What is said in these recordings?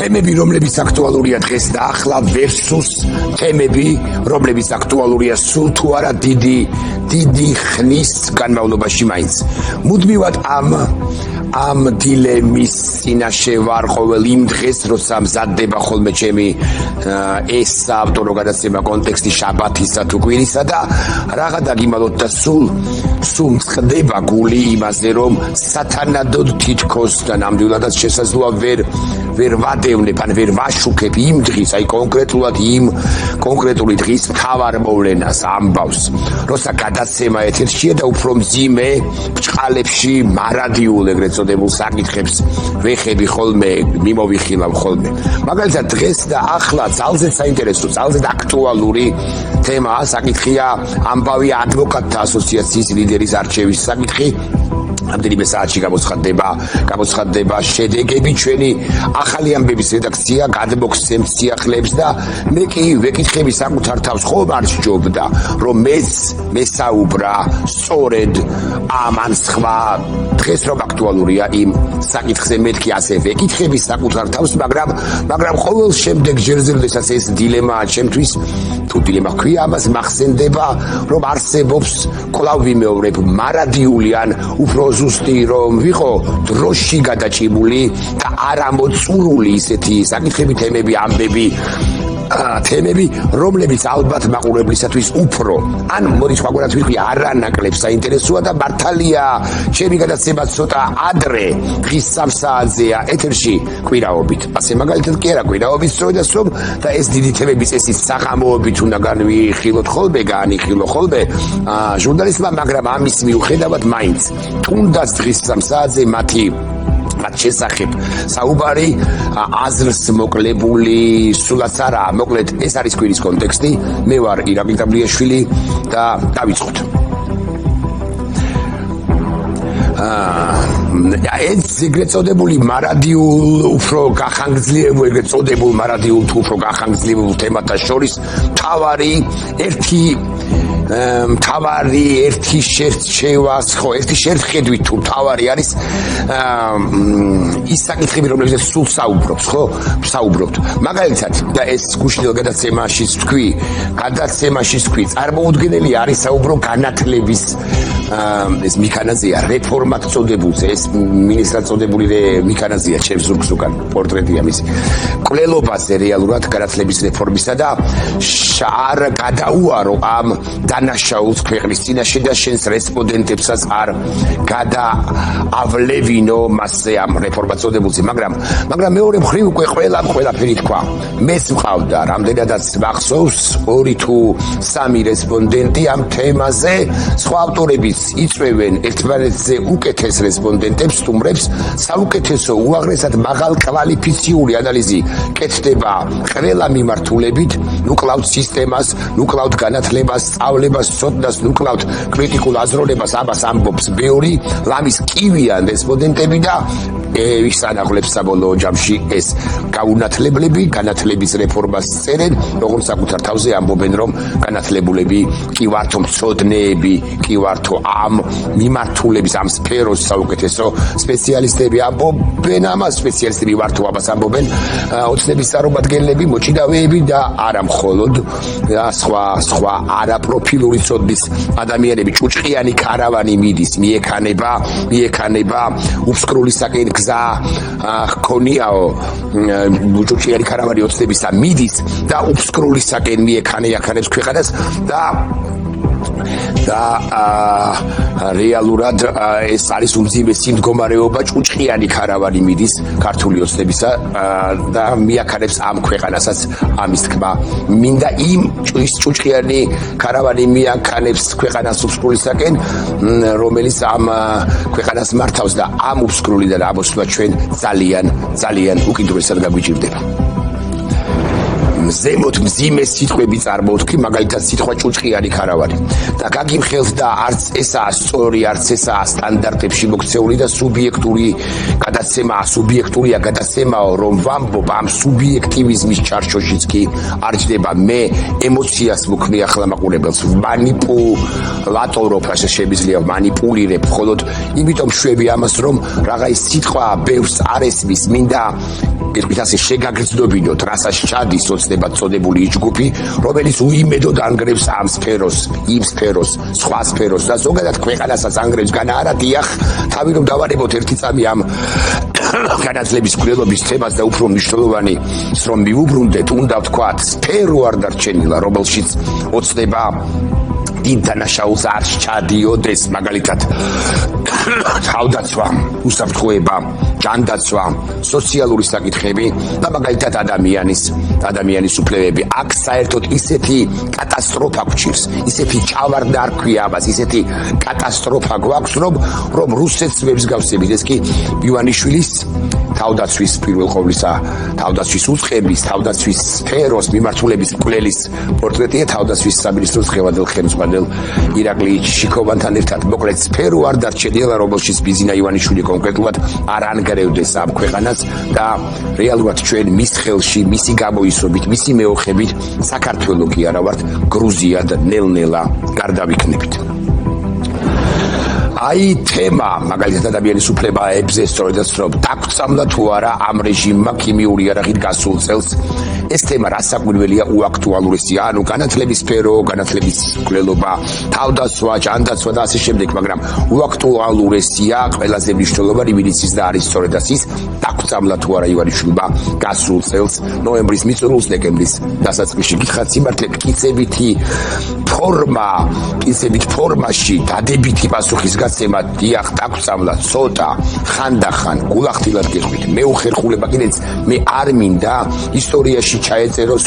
თემები, რომლებიც აქტუალურია დღეს და ახლა versus თემები, რომლებიც აქტუალურია სულ თუ არა დიდი ხნის განმავლობაში მაინც. მუდმივად ამ დილემის წინაშე ვარ ყოველ იმ დღეს, როცა მზადდება ხოლმე ჩემი ეს საავტორო გადაცემა კონტექსტი შაბათისა თუ კვირისა და რაღა დაგიმალოთ და სულ მწყდება გული იმაზე, რომ სათანადოდ თითქოს და ნამდვილადაც შესაძლოა ვერ ვადევნებ, ან ვერ ვაშუქებ იმ დღის, აი კონკრეტულად იმ კონკრეტული დღის მთავარ მოვლენას, ამბავს, როცა გადაცემა ეთერშია და უფრო მძიმე ბჭყალებში მარადიულ ეგრეთ წოდებულ საკითხებს ვეხები ხოლმე, მიმოვიხილავ ხოლმე. მაგალითად დღეს და ახლა ძალზედ საინტერესო, ძალზედ აქტუალური თემაა, საკითხია ამბავი ადვოკატთა ასოციაციის ლიდერის არჩევის საკითხი. ამდენიმე საათში გამოცხადდება შედეგები. ჩვენი ახალი ამბების რედაქცია გადმოგცემს სიახლეებს და მე კი ვეკითხები საკუთარ თავს, ხომ არ სჯობდა, რომ მესაუბრა სწორედ ამან სხვა დღეს რომ აქტუალურია იმ საკითხზე, მეთქი ასე ვეკითხები საკუთარ თავს, მაგრამ ყოველ შემდეგ ჯერზე როდესაც ეს დილემაა ჩემთვის, თუ დილემა ჰქვია ამას, მახსენდება, რომ არსებობს, კვლავ ვიმეორებ, მარადიული ან უფრო ზუსტი რომ ვიყო დროში გადაჭიმული და არა მოწურული ისეთი საკითხები, თემები, ამბები, თემები, რომლებიც ალბათ მაყურებლისათვის უფრო, ან მოდი სხვაგვარად ვიტყვი, არანაკლებ საინტერესოა და მართალია ჩემი გადაცემა ცოტა ადრე დღის 3 საათზეა ეთერში კვირაობით. ასე მაგალითად კი არა კვირაობით სწორედაც რომ და ეს დიდი თემები წესით საღამოობით უნდა განვიხილოთ ხოლმე, გაანიხილო ხოლმე ჟურნალისტმა, მაგრამ ამის მიუხედავად მაინც თუნდაც დღის 3 საათზე მათ შესახებ საუბარი აზრს მოკლებული სულაც არა, მოკლედ ეს არის კვირის კონტექსტი. მე ვარ ირაკლი ტაბლიაშვილი და დავიწყოთ. ეს ეგრეთ წოდებული მარადიულ უფრო გახანგრძლივებულ, ეგრეთ წოდებულ მარადიულ თუ უფრო გახანგრძლივებულ თემათა შორის მთავარი ერთი შერჩევას, ხო, ერთი შერხედვით თუ მთავარი არის ის საკითხები, რომლებზეც სულ საუბრობთ. მაგალითად, და ეს გუშინდელ გადაცემაშიც თქვი, წარმოუდგენელი არის საუბრო განათლების ეს მექანიზმია, რეფორმად წოდებულზე, ეს მინისტრად წოდებული მექანიზმია, ჩემს ზურგს უკან პორტრეტია მისი. კვლელობაზე რეალურად განათლების რეფორმისა და არ გადაუარო ამ დანაშაულს ქვეყნის წინაშე და შენს რესპონდენტებსაც არ გადაავლევინო მასზე ამ რეფორმად წოდებულზე, მაგრამ მეორე მხრივ უკვე ყველაფერი თქვა. მეც მყავდა რამდენადაც მახსოვს 2 თუ 3 რესპონდენტი ამ თემაზე, სხვა ავტორებიც იწვევენ ერთმანეთზე უკეთეს რესპონდენტებს, სტუმრებს, საუკეთესო უაღრესად მაღალკვალიფიციური ანალიზი კეთდება ყველა მიმართულებით, ნუ კლავთ სისტემას, ნუ კლავთ განათლებას, სწავლებას, ცოდნას, ნუ კლავთ კრიტიკულ აზროვნებას, ამას ამბობს ბევრი ლამის კივიან რესპონდენტები და ვისანახლებს საბოლოო ჯამში ეს გაუნათლებლები განათლების რეფორმას წერენ, როგორც საკუთარ თავზე ამბობენ, რომ განათლებულები კი ვართო მცოდნეები, კი ვართო ამ მიმართულების, ამ სფეროს საუკეთესო სპეციალისტები ამბობენ ამას, სპეციალისტები ვართო ამას ამბობენ, ოცნების წარმომადგენლები, მოჭიდავეები და არა მხოლოდ სხვა არაპროფილური ცოდნის ადამიანები. ჭუჭყიანი ქარავანი მიდის, მიექანება უფსკრულისაკენ გზა ჰქონიაო, ჭუჭყიანი ქარავანი ოცნებისა მიდის და უფსკრულისაკენ მიექანებს ქვეყანას და რეალურად ეს არის უმძიმესი მდგომარეობა, ჭუჭყიანი ქარავანი მიდის ქართული ოცნებისა და მიაქანებს ამ ქვეყანასაც, ამის თქმა მინდა იმ ჭუჭყიანი ქარავანი მიაქანებს ქვეყანას უფსკრულისაკენ, რომელიც ამ ქვეყანას მართავს და ამ უფსკრულიდან ამოსვლა ჩვენ ძალიან უკიდურესად გაგვიჭირდება. ზემოთ მძიმე სიტყვები წარმოთქვი, მაგალითად სიტყვა ჭუჭყიანი ქარავანი. და გაგიმხელთ და არც ესაა სწორი, არც ესაა სტანდარტებში მოქცეული და სუბიექტურია გადაცემაო, რომ ვამბობ ამ სუბიექტივიზმის ჩარჩოშიც კი არ ჯდება მე ემოციას მოქმი ახლა მაყურებელს მანიპულატორობ, ასე შემიძლია მანიპულირებ, მხოლოდ იმიტომ შვები ამას, რომ რაღა ის სიტყვა ბევრს არ ესმის, მინდა პირით ასე შეგაგრძნობინოთ, რასაც ჩადის ოცნება წოდებული ჯგუფი, რომელიც უიმედოდ ანგრევს ამ სფეროს, იმ სფეროს, სხვა სფეროს და ზოგადად ქვეყანასაც ანგრევს განა არა დიახ, თავი რომ დავარებოთ ერთი წამი ამ განათლების მკვლელობის თემას და უფრო მნიშვნელოვანი რომ მიუბრუნდეთ, უნდა ვთქვათ, სფერო არ დარჩენილა, რომელშიც ოცნება დიდ დანაშაულს არ ჩადიოდეს, მაგალითად თავდაცვა, უსაფრთხოება, ჯანდაცვა, სოციალური საკითხები და მაგალითად ადამიანის უფლებები. აქ საერთოდ ისეთი კატასტროფა გვჭირს, ისეთი ჩავარდა არ ქვია ამას, ისეთი კატასტროფა გვაქვს, რომ რუსეთს ვერ მსგავსებით. ეს კი ივანიშვილის თავდაცვის პირველ ყოვლისა, თავდაცვის უწყების, თავდაცვის სფეროს მიმართულების მკვლელის პორტრეტია, თავდაცვის სამინისტროს ღევადელ ხელმძღვანელ ირაკლი შიქოვანთან ერთად. მოკლედ სფერო არ დარჩენილა, რომელშიც ბიზინა ივანიშვილი კონკრეტულად არ ანგრევდეს ამ ქვეყანას და რეალურად ჩვენ მის ხელში, მისი გამოისრობით, მისი მეოხებით საქართველო კი არა ვართ, გრუზია და ნელ-ნელა გარდავიქნებით. აი თემა, მაგალითად ადამიანის უფლებებზე, სწორედაც რომ დაგწამლა თუ არა ამ რეჟიმმა ქიმიური იარაღით გასულ წელს, ეს თემა რასაკვირველია უაქტუალურესია, ანუ განათლების სფერო, განათლების მკვლელობა, თავდაცვა, ჯანდაცვა და ასე შემდეგ, მაგრამ უაქტუალურესია, ყველაზე მნიშვნელოვანი მინიცის და არის სწორედაც ის, დაგწამლა თუ არა ივანიშვილმა გასულ წელს, ნოემბრის მიწურულს დეკემბრის დასაწყისში. გითხრათ სიმართლე, კიცებითი ფორმაში დადებითი პასუხის გაცემა დიახ დაგწამლა ცოტა ხანდახან გულახდილად გიხვით მე უხერხულება კიდეც მე არ მინდა ისტორიაში ჩაეწეროს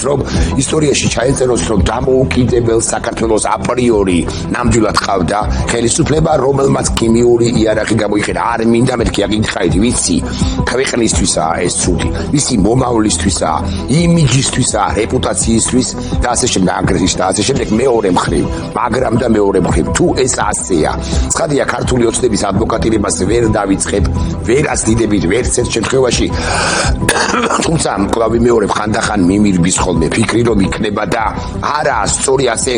რომ დამოუკიდებელ საქართველოს აპრიორი ნამდვილად ყავდა ხელისუფლება რომელმაც ქიმიური იარაღი გამოიყენა არ მინდა მეთქი აგითხარით ვიცი ქვეყნისთვისაა ეს ცუდი მისი მომავლისთვისაა იმიჯისთვისაა რეპუტაციისთვის და ასე შემდეგ მეორე მხრივ მაგრამ და მეორე მხრივ თუ ეს ასეა ცხადია ქართული ოცნების ადვოკატირებას ვერ დავიწყებ ვერაც დიდებით ვერც ერთ შემთხვევაში თუმცა მკლავი მეორე ხანდახან მიმირბის ხოლმე ფიქრი რომ იქნება და არა სწორი ასე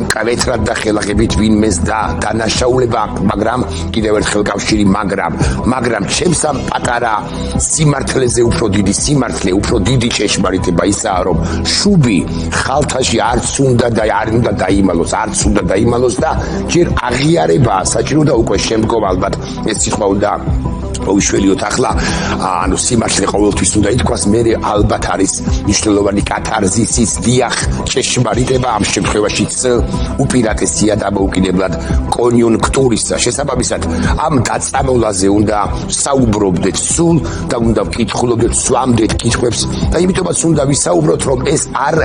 მკრეტრად და ხელაღებით ვინმეს და დანაშაულება მაგრამ კიდევ ერთ ხელკავშირი მაგრამ ჩემს ამ პატარა სიმართლეზე უფრო დიდი ჭეშმარიტება ისაა რომ შუბი ხალთაში არც უნდა დაიმალოს და ჯერ აღიარება საჭირო და უკვე შემდგომ ალბათ ეს სიტყვა უნდა მოვიშველიოთ ახლა ანუ სიმართლე ყოველთვის უნდა ითქვას მე ალბათ არის მნიშვნელოვანი კათარზისის დიახ ჭეშმარიტება ამ შემთხვევაშიც უპირატესია დამოუკიდებლად კონიუნქტურისა შესაბამისად ამ დაწამოლაზე უნდა საუბრობდეთ სულ და უნდა ვკითხულობდეთ სვამდეთ კითხვებს და იმიტომაც უნდა ვისაუბროთ რომ ეს არ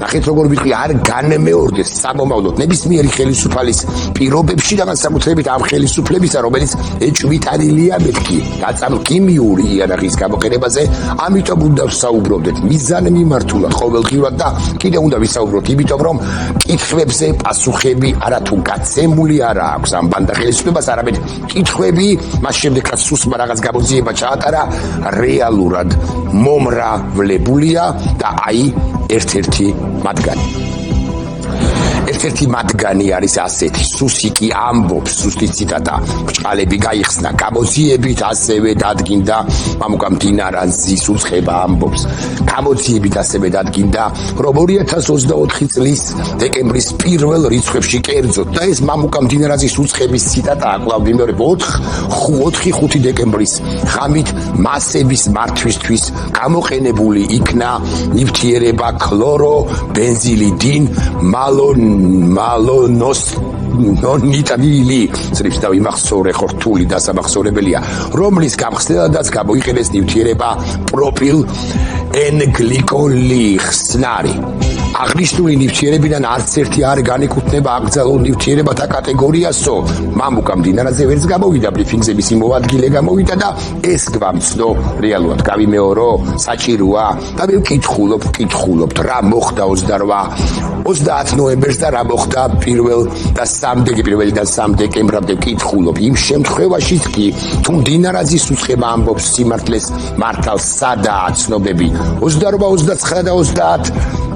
ნახეთ როგორ ვიტყვი არ განმეორდეს სამომავლოდ ნებისმიერი ხელისუფალის პირობებში და განსაკუთრებით ამ ხელისუფლებისა რომელიც ეჭვმიტანილია მეთქი გაწამულ ქიმიური იარაღის გამოყენებაზე ამიტომ უნდა ვსაუბრობდეთ მიზანმიმართულად ყოველდღიურად და კიდევ უნდა ვისაუბროთ იმიტომ რომ კითხვებზე პასუხები არათუ გაცემული არა აქვს ამ ბანდა ხელისუფლებას არამედ კითხვები მას შემდეგ რაც სუსმა რაღაც გამოძიება ჩაატარა რეალურად მომრავლებულია და აი ერთ-ერთი მათგანი არის ასეთი სუსიკი ამბობს სუსტი ციტატა ბჭყალები გაიხსნა გამოძიებით ასევე დადგინდა მამუკა მდინარანძის უცხება ამბობს გამოძიებით ასევე დადგინდა რომ 2024 წლის დეკემბრის პირველ რიცხვებში კერძოდ და ეს მამუკა მდინარანძის უცხების ციტატა კვლავ მიმდინარეობს 4-5 დეკემბრის ღამით მასების მართვისთვის გამოყენებული იქნა ნივთიერება ქლორო ბენზილიდინ მალონიტილი წრიფს და იმახსოვრე ხორთული დასამახსოვრებელია რომლის გამხსნელადაც გამოიყენეს ნივთიერება პროპილ ენგლიკოლი ხსნარი აღნიშნული ნივთიერებიდან არც ერთი არ განეკუთვნება აკრძალულ ნივთიერებათა კატეგორიასო. მამუკა მდინარაძე ვერც გამოვიდა ბრიფინგზე, მისი მოადგილე გამოვიდა და ეს გვამცნო რეალურად გავიმეორო, საჭიროა და მე ვკითხულობთ რა მოხდა 30 ნოემბერს და რა მოხდა 1 და 3 დეკემბრამდე ვკითხულობ. იმ შემთხვევაშიც კი თუ მდინარაძის უცხება ამბობს სიმართლეს მართალს სადაა ცნობები 28, 29 და 30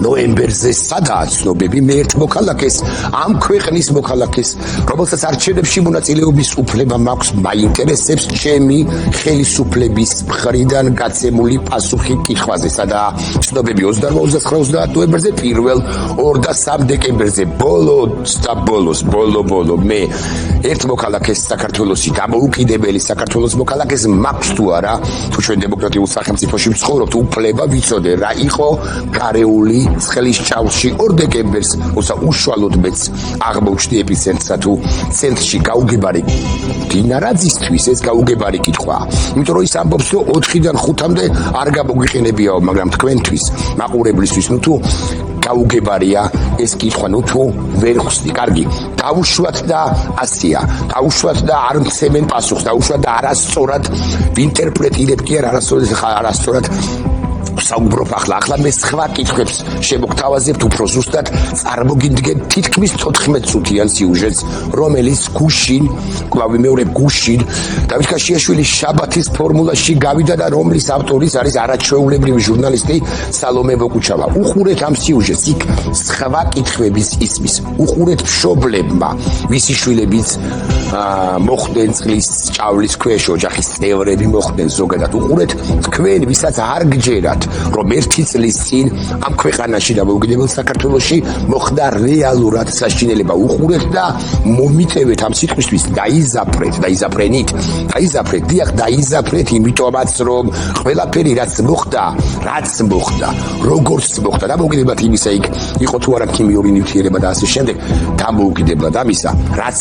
ნოემბერზე სადაა ცნობები მე ერთ მოქალაქეს, ამ ქვეყნის მოქალაქეს, რომელსაც არჩევნებში მონაწილეობის უფლება მაქვს, მაინტერესებს ჩემი ხელისუფლების მხრიდან გაცემული პასუხი კითხვაზე. სადაა ცნობები 28, 29, 30 ნოემბერზე, 1, 2 და 3 დეკემბერზე. ბოლო მე ერთ მოქალაქეს საქართველოსი დამოუკიდებელი საქართველოს მოქალაქეს მაქვს თუ არა, თუ ჩვენ დემოკრატიულ სახელმწიფოში ვცხოვრობთ, უფლება ვიცოდე რა იყო გარეული ცხლის ჭავლში 2 დეკემბერს, უშუალოდ მეც აღმოჩნდი ეპიცენტრსა თუ ცენტრში გაუგებარი მდინარაძისთვის ეს გაუგებარი კითხვაა. იმიტომ რომ ის ამბობს რომ 4-დან 5-მდე არ გამოგვიყენებიაო, მაგრამ თქვენთვის, მაყურებლისთვის, თუ გაუგებარია ეს კითხვა, თუ ვერ ხსნი, კარგი, დაუშვათ და ასია, დაუშვათ და არ მცემენ პასუხს, დაუშვათ და არასწორად ვინტერპრეტირებ კი არასწორად საუბრობ ახლა მე სხვა კითხვებს შემოგთავაზებთ უფრო ზუსტად წარმოგიდგენ თითქმის 14 წუთიან სიუჟეტს, რომელიც გუშინ დავით კაშიაშვილის შაბათის ფორმულაში გავიდა და რომლის ავტორის არის არაჩვეულებრივი ჟურნალისტი სალომე ბოკუჩავა. უყურეთ ამ სიუჟეტს, იქ სხვა კითხვების ისმის. უყურეთ მშობლებმა, ვისი შვილებიც მოხდნენ წყლის ჭავლის ქვეშ, ოჯახის წევრები მოხდნენ ზოგადად. უყურეთ თქვენ, ვისაც არ გჯერათ რომ 1 წლის წინ ამ ქვეყანაში და მოუგებელ საქართველოში მოხდა რეალურად საშინელება. უყურეთ და მომიტევეთ ამ სიტყვისთვის დაიზაფრეთ, იმიტომაც რომ ყველაფერი რაც მოხდა, როგორც მოხდა და მოუგებელად იმისა იქ იყო თუ არა ქიმიური ნივთიერება და ასე შემდეგ, დამოუკიდებლად ამისა, რაც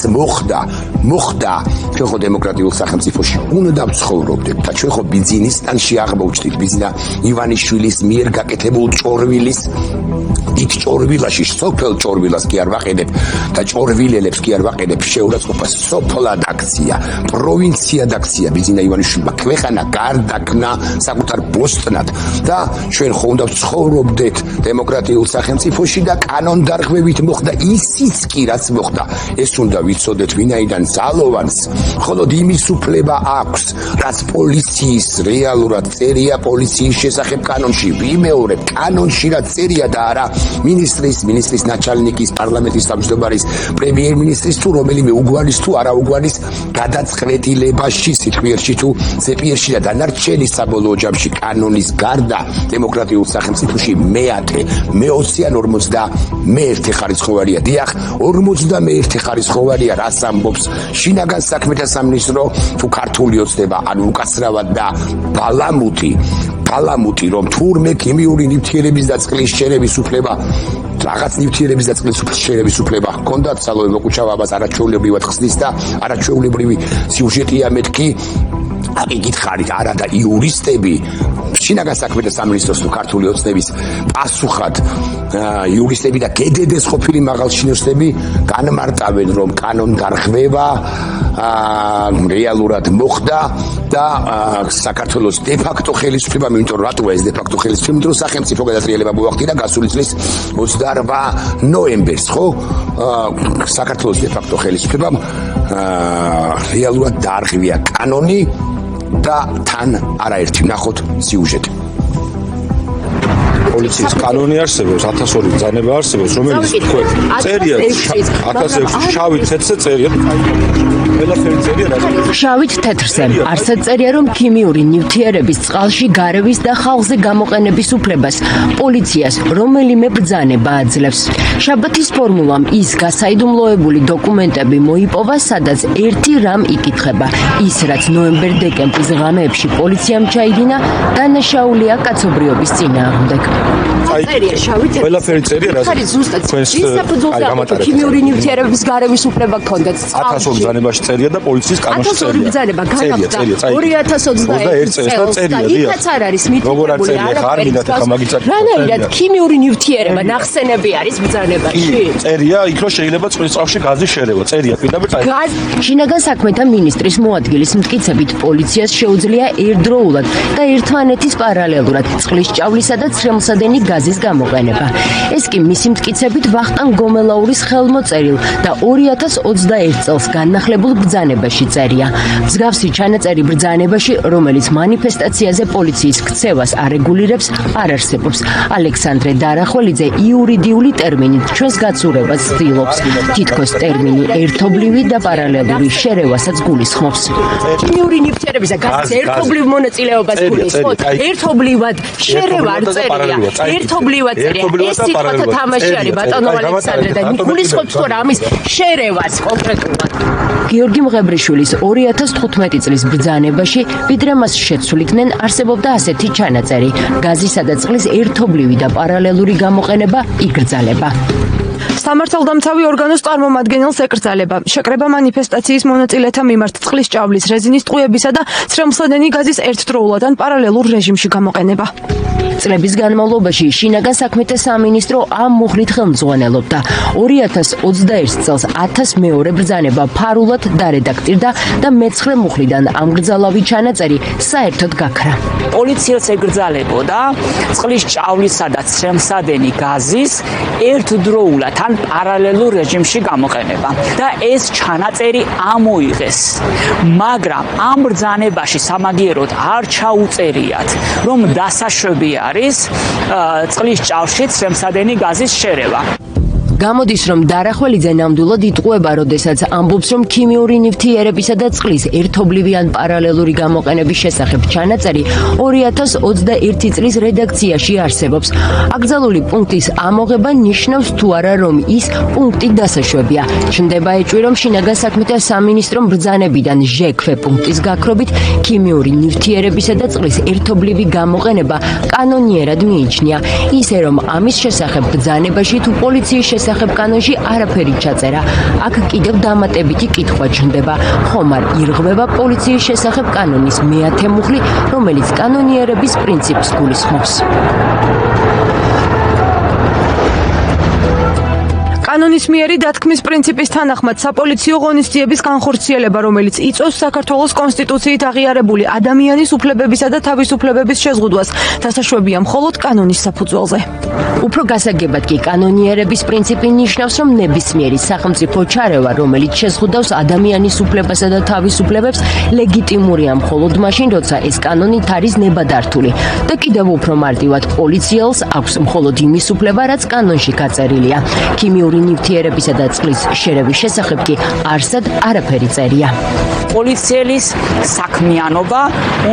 მოხდა ჩვენ ხო დემოკრატიულ სახელმწიფოში უნდა ვცხოვრობდეთ და ჩვენ ხო ბიზნესტანში აღმოჩნდით, ბიზნა ივანიშვილის მიერ გაკეთებულ ჭორვილის დიდ ჭორვილაში, სოფელ ჭორვილას კი არ ვაყენებ და ჭორვილელებს კი არ ვაყენებ შეურაცხყოფას, სოფლად აქცია, პროვინციად აქცია ბიზნა ივანიშვილმა ქვეყანა გარდაქმნა საკუთარ ბოსტნად და ჩვენ ხო უნდა ვცხოვრობდეთ დემოკრატიულ სახელმწიფოში და კანონდარღვევით მოხდა ისიც კი რაც მოხდა. ეს უნდა ვიცოდეთ ვინაიდან ძალოვანს მხოლოდ იმის უფლება აქვს, რაც პოლიციის რეალურად წერია პოლიციის შესახებ კანონში. ვიმეორებ, კანონში რაც წერია და არა მინისტრის ნაჩალნიკის, პარლამენტის თავმჯდომარის, პრემიერ-მინისტრის თუ რომელიმე უგვარის თუ არაუგვარის გადაწყვეტილებაში, სიტყვიერში თუ ზეპიერში და დანარჩენი საბოლოო ჯამში კანონის გარდა დემოკრატიულ სახელმწიფოში მე-20 ან 51 ხარისხოვარია. დიახ, 51 ხარისხოვარია, რას ამბობს შინაგან საქმეთა სამინისტრო თუ ქართული ოცნება, ანუ უკაცრავად და ბალამუტი, რომ თურმე ქიმიური ნივთიერების და წყლის შერევის უფლება, რაღაც ნივთიერების და წყლის შერევის უფლება ჰქონდათ, სალომე ბოკუჩავა ამას არაჩვეულებრივად ხსნის და არაჩვეულებრივი სიუჟეტია მეთქი. აკითხარით არა და იურისტები შინაგან საქმეთა სამინისტროს თუ ქართული ოცნების პასუხად იურისტები და გედედეს ყოფილი მაღალჩინოსნები განმარტავენ, რომ კანონდარღვევა რეალურად მოხდა და საქართველოს დე-ფაქტო ხელისუფლება, იმიტომ რომ რატოა ეს დე-ფაქტო ხელისუფლება, იმიტომ რომ სახელმწიფო გადატრიალება მოახდინა გასული წლის 28 ნოემბერს, ხო? საქართველოს დე-ფაქტო ხელისუფლებამ რეალურად დაარღვია კანონი და თან არაერთი. ნახოთ სიუჟეტი. პოლიციის კანონი არსებობს, 1002 ბრძანება არსებობს, რომელიც წერია 1006 შავით თეთრზე წერია. ყველაფერი წერია რა. შავით თეთრზე არსად წერია, რომ ქიმიური ნივთიერების წყალში გარევის და ხალხზე გამოყენების უფლებას პოლიციას რომელიმე ბრძანება აძლევს. შაბათის ფორმულამ ის გასაიდუმლოებული დოკუმენტები მოიპოვა, სადაც ერთი რამ იკითხება. ის, რაც ნოემბერ-დეკემბრის ღამეებში პოლიციამ ჩაიდინა, დანაშაულია კაცობრიობის წინააღმდეგ. წერია შავი წერია. ყველაფერი წერია რა. არის ზუსტად. ქიმიური ნივთიერების გარევის უფლება გქონდათ. 1000 ბრძანებაში წერია და პოლიციის კანონში წერია. 1000 ბრძანება განახლდა 2021 წელს. იქაც არ არის მითითებული არაფერი. რანაირად ქიმიური ნივთიერება ნახსენები არის ბრძანებაში? წერია იქ რომ შეიძლება წყლის წყალში გაზის შერევა. წერია პირდაპირ წერია. შინაგან საქმეთა მინისტრის მოადგილის მტკიცებით პოლიციას შეუძლია ერთდროულად და ერთმანეთის პარალელურად წყლის ჭავლისა და ცხელმსადენი გაზის გამოყენება. ეს კი მისი მტკიცებით ვახტანგ გომელაურის ხელმოწერილ და 2021 წელს განახლებულ ბრძანებაში წერია. მსგავსი ჩანაწერი ბრძანებაში, რომელიც მანიფესტაციაზე პოლიციის ქცევას არეგულირებს, არ არსებობს. ალექსანდრე დარახველიძე იურიდიული ტერმინით ჩვენს გაცურებას ცდილობს. თითქოს ტერმინი ერთობლივი და პარალელური შერევასაც გულისხმობს. ქიმიური ნივთიერებისა გაზის ერთობლივ მონაწილეობას გულისხმობს. ერთობლივად შერევა არ წერია. ერთობლივად წერია. ეს სიტყვათა თამაში არის ბატონო ალექსანდრე და გულისხმობს თუ არა ამის შერევას კონკრეტულად. გიორგი მღებრიშვილის 2015 წლის ბრძანებაში, ვიდრე მას შეცვლიდნენ, არსებობდა ასეთი ჩანაწერი: გაზისა და წყლის ერთობლივი და პარალელური გამოყენება იგრძალება. სამართალდამცავი ორგანოს წარმომადგენელს ეკრძალება შეკრება მანიფესტაციის მონაწილეთა მიმართ წყლის ჭავლის, რეზინის ტყუებისა და ცხელმსადენი გაზის ერთდროულად ან პარალელურ რეჟიმში გამოყენება. წლების განმავლობაში შინაგან საქმეთა სამინისტრო ამ მუხლით ხელმძღვანელობდა. 2021 წელს 1000 მეორე ბრძანება ფარულად დარედაქტირდა და მე-9 მუხლიდან ამ გრძალავი ჩანაწერი საერთოდ გაქრა. პოლიციას ეკრძალებოდა წყლის ჭავლისა და ცხელმსადენი გაზის ერთდროულად ან პარალელურ რეჟიმში გამოყენება და ეს ჩანაწერი ამოიღეს. მაგრამ ამ ბრძანებაში სამაგიეროდ არ ჩაუწერიათ, რომ დასაშვები არის წყლის ჭავლში ცხელმსადენი გაზის შერევა. გამოდის, რომ დარახველიძე ნამდვილად იტყუება, როდესაც ამბობს, რომ ქიმიური ნივთიერებისა და წყლის ერთობლივი ან პარალელური გამოყენების შესახებ ჩანაწერი 2021 წლის რედაქციაში არსებობს. აკრძალული პუნქტის ამოღება ნიშნავს თუ არა, რომ ის პუნქტი დასაშვებია. ჩნდება ეჭვი, რომ შინაგან საქმეთა სამინისტრომ ბრძანებიდან ჟექვე პუნქტის გაქრობით ქიმიური ნივთიერებისა და წყლის ერთობლივი გამოყენება კანონიერად მიიჩნია. ისე რომ ამის შესახებ ბრძანებაში თუ პოლიციის შესახებ კანონში არაფერი ჩაწერა. აქ კიდევ დამატებითი კითხვა ჩნდება. ხომ არ ირღვევა პოლიციის შესახებ კანონის მე-10 მუხლი, რომელიც კანონიერების პრინციპს გულისხმობს. კანონის მიერი დათქმის პრინციპის თანახმად საპოლიციო ღონისძიების განხორციელება, რომელიც იწვევს საქართველოს კონსტიტუციით აღიარებული ადამიანის უფლებებისა და თავისუფლებების შეზღუდვას, დასაშვებია მხოლოდ კანონის საფუძველზე. უფრო გასაგებად კი კანონიერების პრინციპი ნიშნავს, რომ ნებისმიერი სახელმწიფო ჩარევა, რომელიც შეზღუდავს ადამიანის უფლებასა და თავისუფლებებს, ლეგიტიმურია მხოლოდ მაშინ, როცა ეს კანონით არის ნებადართული. და კიდევ უფრო მარტივად, პოლიციელს აქვს მხოლოდ იმის უფლება, რაც კანონში გაწერილია. ქიმიური ნივთიერებისა და წყლის შერევის შესახებ კი არსად არაფერი წერია. პოლიციელის საქმიანობა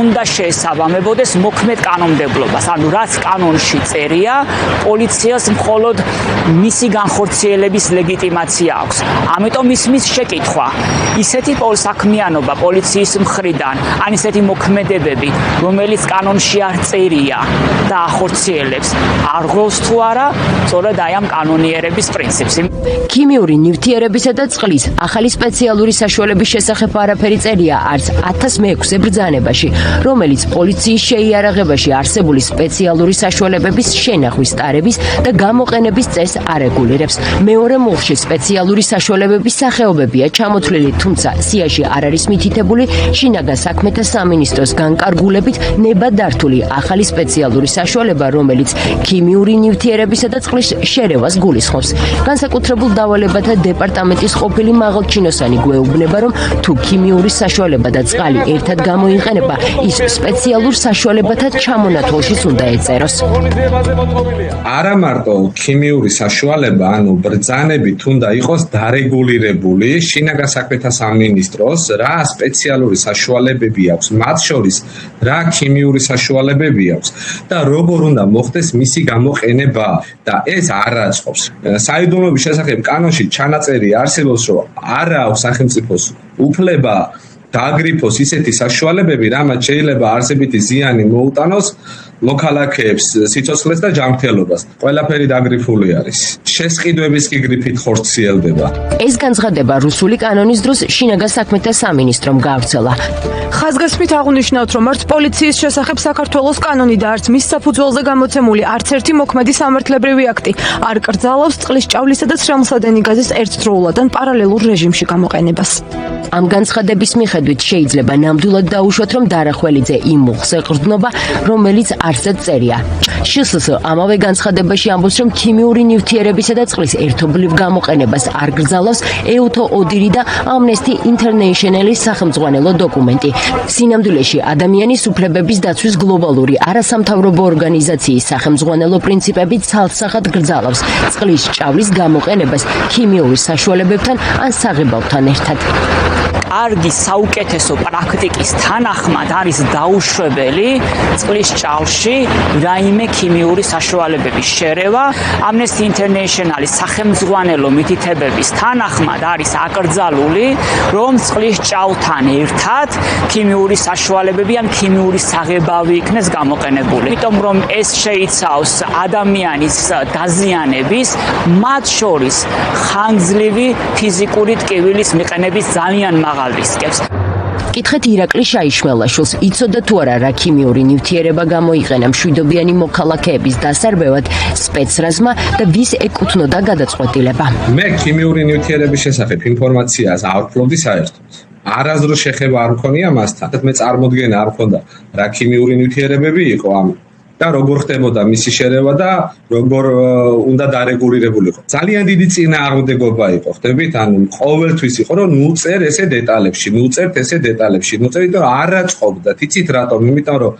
უნდა შეესაბამებოდეს მოქმედ კანონმდებლობას, ანუ რაც კანონში წერია, პოლიციას მხოლოდ მისი განხორციელების ლეგიტიმაცია აქვს. ამიტომ ისმის შეკითხვა, ისეთი საქმიანობა პოლიციის მხრიდან, ან ისეთი მოქმედებები, რომელიც კანონში არ წერია და ახორციელებს, არ გვაქვს თუ არა, სწორედ აი ამ კანონიერების პრინციპს. ქიმიური ნივთიერებისა და წყლის ახალი სპეციალური საშუალების შესახებ არაფერი წერია არც 1006 ბრძანებაში, რომელიც პოლიციის შეიარაღებაში არსებული სპეციალური საშუალებების შენახვის, ტარების და გამოყენების წესს არეგულირებს. მეორე მუხლში სპეციალური საშუალებების სახეობებია ჩამოთვლილი, თუმცა სიაში არ არის მითითებული შინაგან საქმეთა სამინისტროს განკარგულებით ნებადართული ახალი სპეციალური საშუალება, რომელიც ქიმიური ნივთიერებისა და წყლის შერევას გულისხმობს. განსაკუთრებულ დავალებათა დეპარტამენტის ყოფილი მაღალჩინოსანი გვეუბნება, რომ თუ ქიმიური საშუალება და წყალი ერთად გამოიყენება, ის სპეციალურ საშუალებათა ჩამონათვალშიც უნდა ეწეროს. არა მარტო ქიმიური საშუალება, ანუ ბრძანებით უნდა იყოს დარეგულირებული შინაგან საქმეთა სამინისტროს, რა სპეციალური საშუალებები აქვს, მათ შორის რა ქიმიური საშუალებები აქვს და როგორ უნდა მოხდეს მისი გამოყენება და ეს არ აწყობს. საიდუმლოების შესახებ კანონში ჩანაწერი არსებობს, რომ არ აქვს სახელმწიფოს უფლება დააგრიფოს ისეთი საშუალებები, რამაც შეიძლება არსებითი ზიანი მოუტანოს მოქალაქეებს სიცოცხლეს და ჯანმრთელობას. ყველაფერი დაგრიფული არის. შესყიდვების კი გრიფით ხორციელდება. ეს განცხადება რუსული კანონის დროს შინაგან საქმეთა სამინისტრომ გაავრცელა. ხაზგასმით აღნიშნავთ, რომ არც პოლიციის შესახებ საქართველოს კანონი და არც მის საფუძველზე გამოცემული არც ერთი მოქმედი სამართლებრივი აქტი არ კრძალავს წყლის ჭავლისა და სრემლსადენი გაზის ერთდროულად ან პარალელურ რეჟიმში გამოყენებას. ამ განცხადების მიხედვით შეიძლება ნამდვილად დაუშვათ, რომ დარახველიძე იმ მუხლს ეყრდნობა, რომელიც არსად წერია. შსს ამავე განცხადებაში ამბობს, რომ ქიმიური ნივთიერებისა და წყლის ერთობლივ გამოყენებას არ გრძალავს EUTO ODIHR და Amnesty International-ის სახელმძღვანელო დოკუმენტი. სინამდვილეში ადამიანის უფლებების დაცვის გლობალური არასამთავრობო ორგანიზაციის სახელმძღვანელო პრინციპები ცალსახად გრძალავს წყლის ჭავლის გამოყენებას ქიმიური საშუალებებთან ან საღებავთან ერთად. კარგი საუკეთესო პრაქტიკის თანახმად არის დაუშვებელი წყლის ჭავლში რაიმე ქიმიური საშუალებების შერევა. Amnesty International-ის სახელმძღვანელო მითითებების თანახმად არის აკრძალული, რომ წყლის ჭავლთან ერთად ქიმიური საშუალებები ან ქიმიური საღებავი იქნეს გამოყენებული. იმიტომ რომ ეს შეიცავს ადამიანის დაზიანების, მათ შორის ხანგრძლივი ფიზიკური ტკივილის მიყენების ძალიან მაღალ რისკებს. კითხეთ ირაკლი შაიშმელაშვილს, იცოდა თუ არა რა ქიმიური ნივთიერება გამოიყენა მშვიდობიანი მოქალაქეების დასარბევად სპეცრაზმა და ვის ეკუთვნოდა გადაწყვეტილება. მე ქიმიური ნივთიერების შესახებ ინფორმაციას არ ვფლობდი საერთოდ. არასდროს შეხება არ მქონია მასთან. მე წარმოდგენა არ მქონდა რა ქიმიური ნივთიერებები იყო ამ და როგორ ხდებოდა მისი შერევა და როგორ უნდა დარეგულირებულიყო. ძალიან დიდი წინააღმდეგობა იყო, ხდებით? ანუ ყოველთვის იყო, რომ ნუწერ ესე დეტალებში, ნუწერთ ესე დეტალებში, ნუწერით რომ არ აწყობდა. იცით რატომ? იმიტომ რომ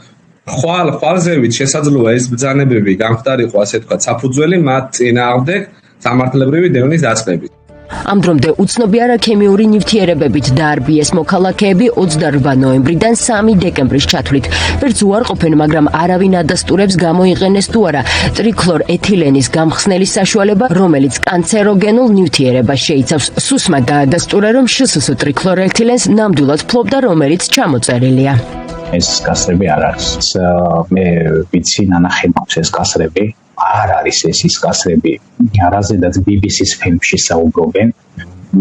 ხვალზევით შესაძლოა ეს ბრძანებები გამხდარიყო, ასე თქვა, საფუძველი მათ წინააღმდეგ სამართლებრივი დევნის დაწყებით. ამ დრომდე უცნობი არა ქიმიური ნივთიერებებით დაარბიეს მოქალაქეები 28 ნოემბრიდან 3 დეკემბრის ჩათვლით. ვერც უარყოფენ, მაგრამ არავინ ადასტურებს გამოიყენეს თუ არა ტრიქლორ-ეთილენის გამხსნელი საშუალება, რომელიც კანცეროგენულ ნივთიერებას შეიცავს. სუსმა დაადასტურა, რომ შსს ტრიქლორ-ეთილენს ნამდვილად ფლობდა, რომელიც ჩამოწერილია. ეს კასრები არ არის. მე ვიცი ნანახი მაქვს ეს კასრები. არ არის ეს ის კასრები, რაზედაც BBC-ს ფილმში საუბრობენ.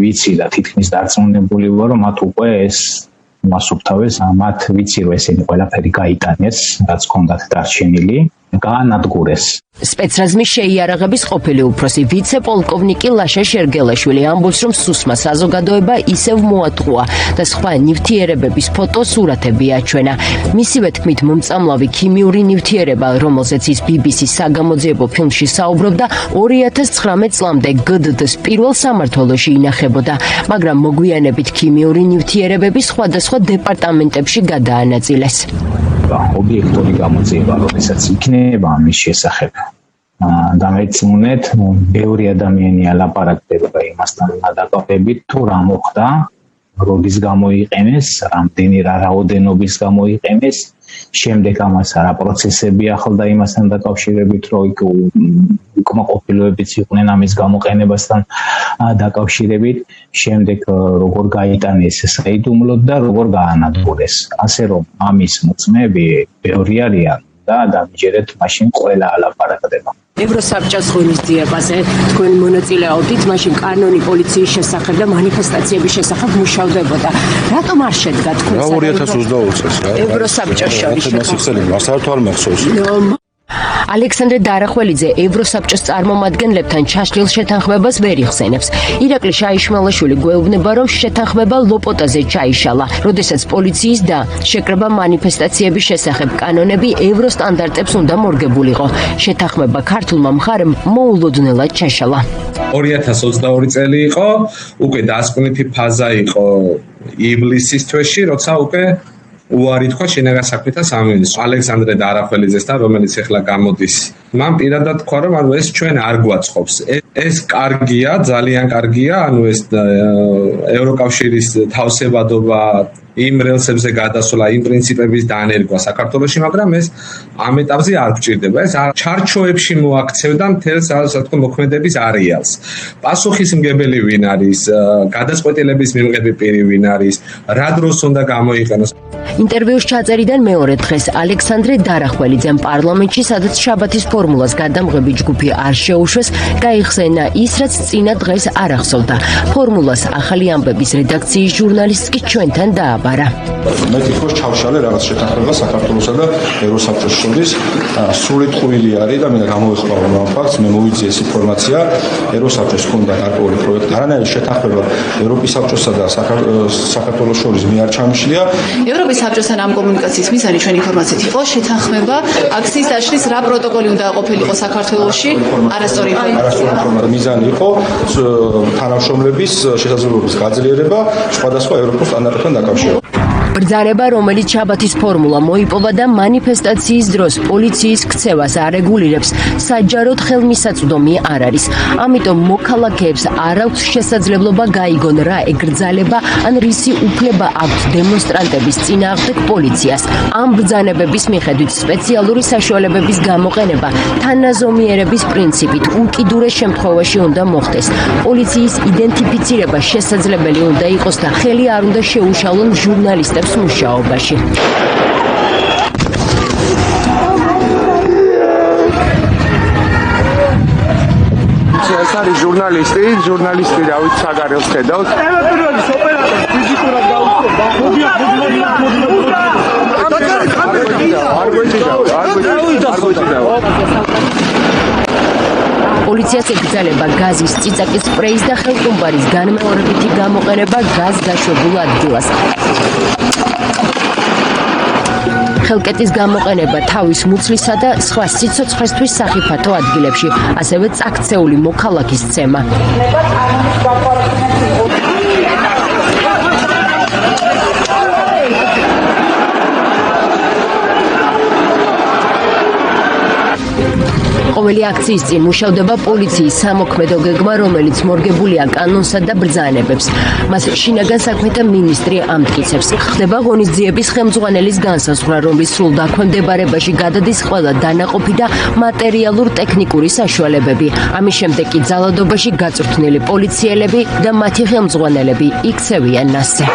ვიცი და თითქმის დარწმუნებული ვარ, რომ მათ უკვე ეს მასუფთავეს, მათ ვიცი რომ ესენი ყველაფერი გაიტანეს, რაც ჰქონდათ დარჩენილი, გაანადგურეს. სპეცრაზმის შეიარაღების ყოფილი უფროსი ვიცე-პოლკოვნიკი ლაშა შერგელაშვილი ამბობს, რომ სუსმა საზოგადოება ისევ მოატყუა და სხვა ნივთიერებების ფოტოსურათები აჩვენა. მისივე თქმით, მომწამლავი ქიმიური ნივთიერება, რომელზეც ის BBC-ს საგამოძიებო ფილმში საუბრობდა, 2019 წლამდე GDD-ს პირველ სამმართველოში ინახებოდა, მაგრამ მოგვიანებით ქიმიური ნივთიერებები სხვადასხვა დეპარტამენტებში გადაანაწილეს. ობიექტური გამოძიება, როდესაც იქნება მის შესახებ დამეწმუნეთ, ბევრი ადამიანი ალაპარაკდება იმასთან დაკავშირებით, თუ რა მოხდა, როდის გამოიყენეს, რამდენი რაოდენობის გამოიყენეს, შემდეგ ამას რა პროცესები ახლდა იმასთან დაკავშირებით, რომ უკმაყოფილოებიც იყვნენ ამის გამოყენებასთან დაკავშირებით, შემდეგ როგორ გაიტანეს საიდუმლოდ და როგორ გაანადგურეს. ასე რომ ამის მოწმეები ბევრი არიან და დამიჯერეთ მაშინ ყველა ალაპარაკდება. ევროსაბჭოს ღონისძიებაზე თქვენ მონაწილეობდით, მაშინ კანონი პოლიციის შესახებ და მანიფესტაციების შესახებ მუშავდებოდა. რატომ არ შედგა თქვენ 2022 წელს რა? ევროსაბჭოს შორის საერთოდ არ მახსოვს. ალექსანდრე დარახველიძე ევროსაბჭოს წარმომადგენლებთან ჩაშლილ შეთანხმებას ვერ იხსენებს. ირაკლი შაიშმელაშვილი გვეუბნება, რომ შეთანხმება ლოპოტაზე ჩაიშალა, როდესაც პოლიციის და შეკრება მანიფესტაციების შესახებ კანონები ევროსტანდარტებს უნდა მორგებულიყო. შეთანხმება ქართულმა მხარემ მოულოდნელად ჩაშალა. 2022 წელი იყო, უკვე დასკვნითი ფაზა იყო ივლისის თვეში, როცა უკვე უარი თქვა შინაგან საქმეთა სამინისტროს ალექსანდრე დარახველიძესთან, რომელიც ახლა გამოდის. მან პირადად თქვა, რომ ანუ ეს ჩვენ არ გვაწყობს. ეს კარგია, ძალიან კარგია, ანუ ეს ევროკავშირის თავსებადობა იმ რელსებზე გადასვლა, იმ პრინციპების დანერგვა საქართველოში, მაგრამ ეს ამ ეტაპზე არ გვჭირდება. ეს ჩარჩოებში მოაქცევდა მთელს ასე თქო მოქმედების არეალს. პასუხისმგებელი ვინ არის, გადაწყვეტილების მიღების პირი ვინ არის, რა დროს უნდა გამოიყენოს. ინტერვიუს ჩაწერიდან მეორე დღეს ალექსანდრე დარახველიძემ პარლამენტში, სადაც შაბათის ფორმულას გადამღები ჯგუფი არ შეუშვეს, გაიხსენა ის, რაც წინა დღეს არ ახსოვდა. ფორმულას ახალი ამბების რედაქციის ჟურნალისტი კი ჩვენთან დააბარა. მე თვითონ ჩავშალე რაღაც შეთანხმება საქართველოსა და ევროსაბჭოს შორის სრულად ტყუილი არის და მე გამოვიხმაურე ამ ფაქტს, მე მოვიძიე ეს ინფორმაცია ევროსაბჭოს ჰქონდა გარკვეული პროექტი. არანაირი შეთანხმება ევროპის საბჭოსა და საქართველოს შორის მე არ ჩამიშლია. ევროპის საბჭოსთან ამ კომუნიკაციის მიზანი ჩვენ ინფორმაციით იყო შეთანხმება აქციის დაშლის რა პროტოკოლი უნდა ყოფილიყო საქართველოში არასწორი ინფორმაცია. მიზანი იყო თანამშრომლების შესაძლებლობის გაძლიერება სხვადასხვა ევროპულ სტანდარტებთან დაკავშირებით. ბრძანება, რომელიც შაბათის ფორმულა მოიპოვა და მანიფესტაციის დროს პოლიციის ქცევას არეგულირებს, საჯაროდ ხელმისაწვდომი არ არის. ამიტომ მოქალაქეებს არ აქვს შესაძლებლობა გაიგონ რა ეკრძალება ან რისი უფლება აქვთ დემონსტრანტების წინააღმდეგ პოლიციას. ამ ბრძანებების მიხედვით სპეციალური საშუალებების გამოყენება თანაზომიერების პრინციპით უკიდურეს შემთხვევაში უნდა მოხდეს. პოლიციის იდენტიფიცირება შესაძლებელი უნდა იყოს და ხელი არ უნდა შეუშალონ ჟურნალისტებს მუშაობაში. ეს არის ჟურნალისტი დავით საგარელს ხედავთ. პირველი ოპერატორი ფიზიკურად გაუწევდა. პოლიციას ეკრძალება გაზის, წიწაკის სპრეის და ხელტუმბარის განმეორებითი გამოყენება გაზ-გაშვებულ ადგილას. ხელკეტის გამოყენება თავის მუცლისა და სხვა სიცოცხლესთვის სახიფათო ადგილებში, ასევე წაქცეული მოქალაქის ცემა. ყოველი აქციის წინ მუშავდება პოლიციის სამოქმედო გეგმა, რომელიც მორგებულია კანონსა და ბრძანებებს. მას შინაგან საქმეთა მინისტრი ამტკიცებს. ხდება ღონისძიების ხელმძღვანელის განსაზღვრა, რომლის სრულ დაქვემდებარებაში გადადის ყველა დანაყოფი და მატერიალურ-ტექნიკური საშუალებები. ამის შემდეგ კი ძალადობაში გაწვრთნილი პოლიციელები და მათი ხელმძღვანელები იქცევიან მასზე.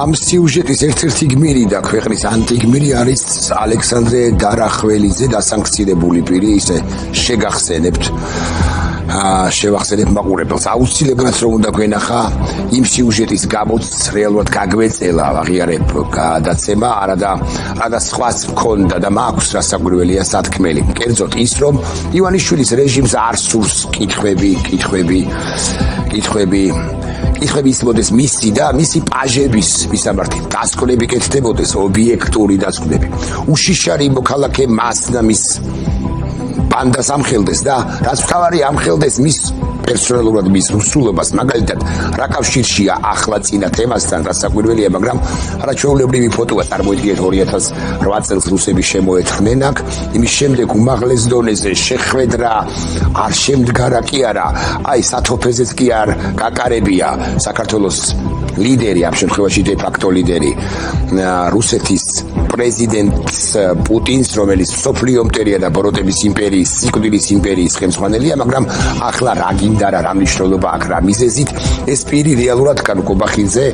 ამ სიუჟეტის ერთ-ერთი გმირი და ქვეყნის ანტიგმირი არის ალექსანდრე დარახველიძე, დასანქცირებული პირი, ისე შევახსენებთ მაყურებელს. აუცილებლად რომ უნდა გვენახა იმ სიუჟეტის გამოც რეალურად გაგვეწელა აღიარებ გადაცემა, არადა სხვაც მქონდა და მაქვს რასაკვირველია სათქმელი. კერძოდ ის, რომ ივანიშვილის რეჟიმს არ სურს კითხვები ისმოდეს მისი და მისი პაჟების მისამართი დასკვნები კეთდებოდეს, ობიექტური დასკვნები. უშიშარი მოქალაქე მას და მის ბანდას ამხელდეს და რაც მთავარი ამხელდეს მის პერსონალურად მის რუსულობას. მაგალითად, რა კავშირშია ახლა წინა თემასთან, რასაკვირველია, მაგრამ არაჩვეულებრივი ფოტოა. წარმოიდგინეთ 2008 წელს რუსები შემოეთხნენ აქ, იმის შემდეგ უმაღლეს დონეზე შეხვედრა არ შემდგარა კი არა, აი სათოფეზეც კი არ გაკარებია საქართველოს ლიდერი, ამ შემთხვევაში დე ფაქტო ლიდერი რუსეთის პრეზიდენტს პუტინს, რომელიც სოფლიო მტერია და ბოროტების იმპერიის, სიკვდილის იმპერიის ხელმძღვანელია, მაგრამ ახლა რა გინდა რა მნიშვნელობა აქვს რა მიზეზით ეს პირი რეალურად კობახიძე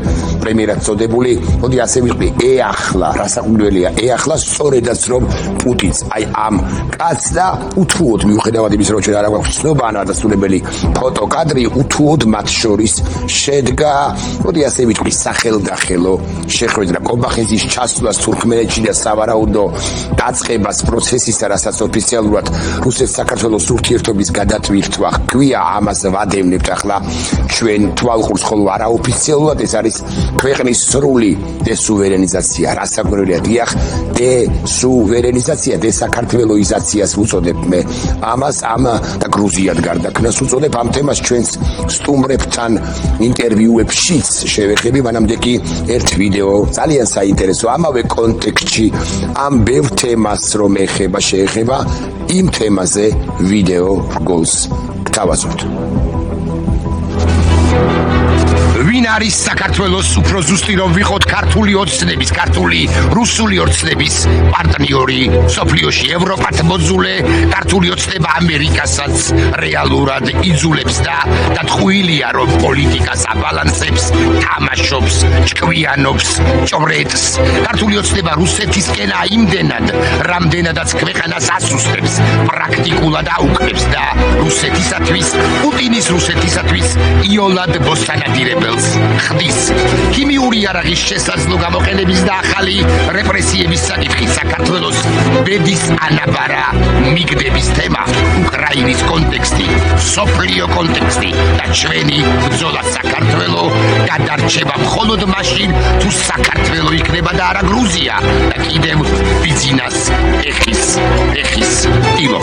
პრემიერად წოდებული, მოდი ასე ვიყრი, ახლა რასაკვირველია, ახლა სწორედაც რომ პუტინს აი ამ კაცს და უთუოდ მიუხედავად იმისა, რომ ჩვენ არ აქვს ცნობა ან ადასტურებელი ფოტოკადრი, უთუოდ მათ შორის შედგა, მოდი ასე ვიყრი, სახელდახელო შეხვედრა კობახიძის ჩასვლას თურქმენეთში ჩინეთში და სავარაუდო დაწყებას პროცესისა, რასაც ოფიციალურად რუსეთ-საქართველოს ურთიერთობის გადატვირთვა ჰქვია, ამას ვადევნებთ ახლა ჩვენ თვალყურს, ხოლო არაოფიციალურად ეს არის ქვეყნის სრული დესუვერენიზაცია. რასაკვირველია, დიახ, დესუვერენიზაცია, დესაქართველოიზაციას ვუწოდებ მე. ამას და გრუზიად გარდაქმნას უწოდებ. ამ თემას ჩვენს სტუმრებთან ინტერვიუებშიც შევეხები, მანამდე კი ერთ ვიდეო ძალიან საინტერესო ამავე კონტექსტში ამ ბევრ თემას რომ შეეხება იმ თემაზე ვიდეო რგოლს გთავაზობთ. ვინ არის საქართველოს უფრო ზუსტი რომ ვიყოთ ქართული ოცნების, ქართული რუსული ოცნების პარტნიორი სოფლიოში, ევროპად მოძულე ქართული ოცნება ამერიკასაც რეალურად იძულებს და ტყუილია რომ პოლიტიკას აბალანსებს, თამაშობს, ჭკვიანობს, ჭვრეტს. ქართული ოცნება რუსეთისკენ იმდენად, რამდენადაც ქვეყანას ასუსტებს, პრაქტიკულად აუკლებს და რუსეთისათვის, პუტინის რუსეთისათვის იოლად ბოსანადირებელს ხდის. ქიმიური იარაღის შესაძლო გამოყენების და ახალი რეპრესიების საკითხი, საქართველოს ბედის ანაბარა მიგდების თემა, უკრაინის კონტექსტი, სოფლიო კონტექსტი და ჩვენი ბრძოლა საქართველო გადარჩება მხოლოდ მაშინ, თუ საქართველო იქნება და არა გრუზია და კიდევ ბიზნეს ეხის ტილო.